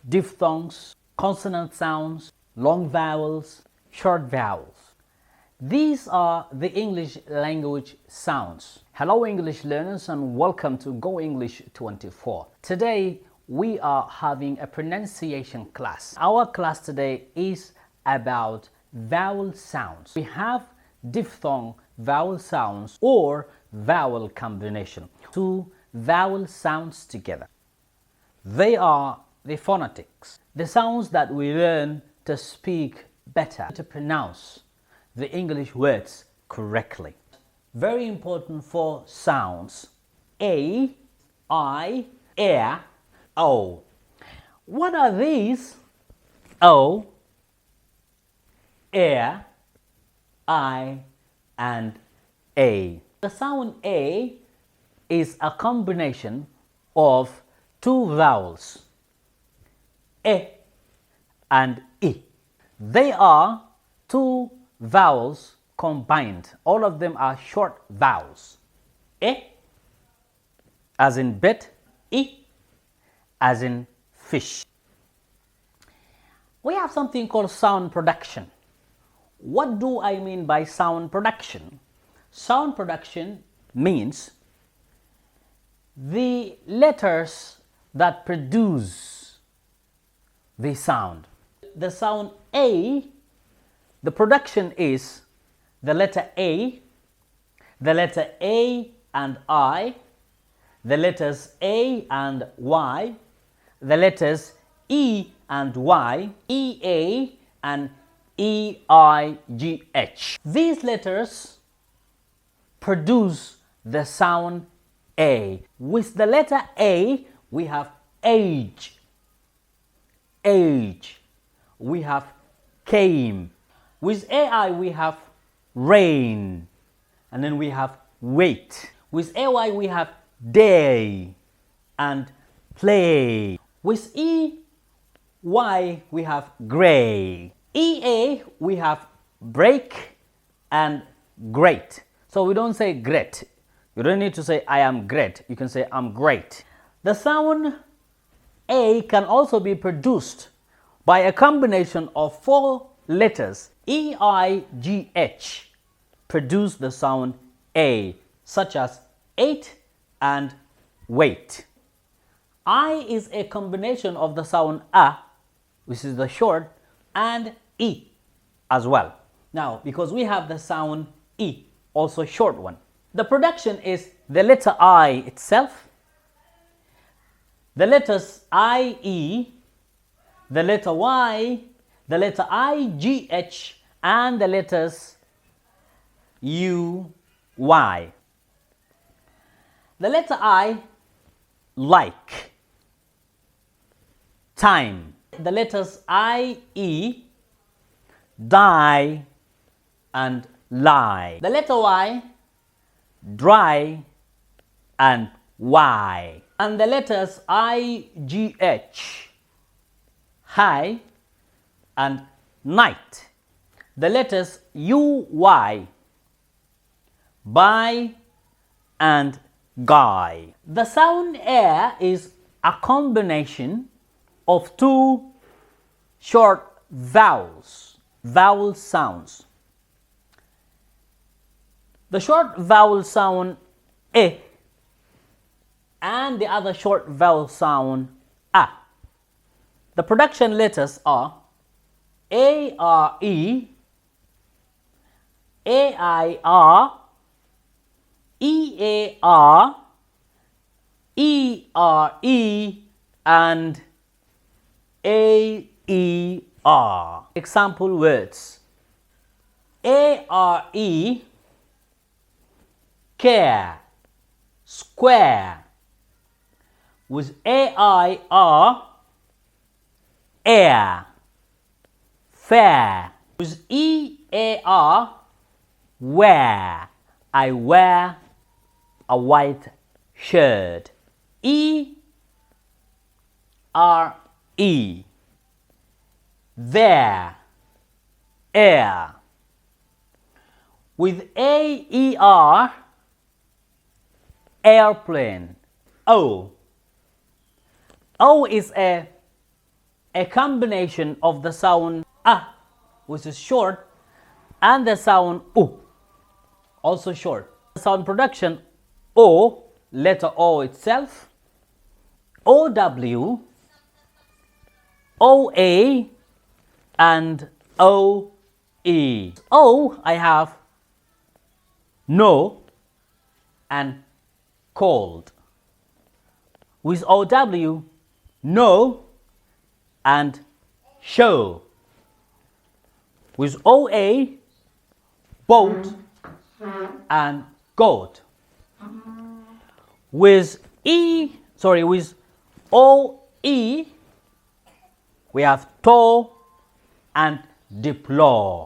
diphthongs, consonant sounds, long vowels, short vowels. These are the English language sounds. Hello English learners and welcome to Go English 24. Today we are having a pronunciation class. Our class today is about vowel sounds. We have diphthong vowel sounds or vowel combination. Two vowel sounds together. They are the phonetics, the sounds that we learn to speak better, to pronounce the English words correctly. Very important for sounds: A, I, air, O. What are these? O, air, I, and A. The sound A is a combination of two vowels, E and I. They are two vowels combined. All of them are short vowels. E as in bed, I as in fish. We have something called sound production. What do I mean by sound production? Sound production means the letters that produce the sound. The sound A, the production is the letter A and I, the letters A and Y, the letters E and Y, EA and EIGH. These letters produce the sound A. With the letter A, we have age, age. We have came. With AI, we have rain. And then we have wait. With AY, we have day and play. With EY, we have gray. EA, we have break and great. So we don't say great. You don't need to say I am great. You can say I'm great. The sound A can also be produced by a combination of four letters. EIGH produce the sound A, such as 8 and wait. I is a combination of the sound A, which is the short, and E as well. Now, because we have the sound E, also short one. The production is the letter I itself, the letters IE, the letter Y, the letter IGH, and the letters UY. The letter I, like, time. The letters IE, die and lie. The letter Y, dry and Y. And the letters IGH, high and night. The letters UY, buy and guy. The sound air is a combination of two short vowels, vowel sounds. The short vowel sound E and the other short vowel sound A. The production letters are ARE, AIR, EAR, ERE, and AER. Example words: ARE, care, square. With AIR, air, fair. With EAR, wear. I wear a white shirt. ERE, there, air. With AER, airplane. O is a a combination of the sound a, which is short, and the sound u, also short. The sound production o, letter O itself, OW, OA, and OE. O, I have no and cold. With OW, no and show. With OA, boat and goat. With OE, we have toe and deplore.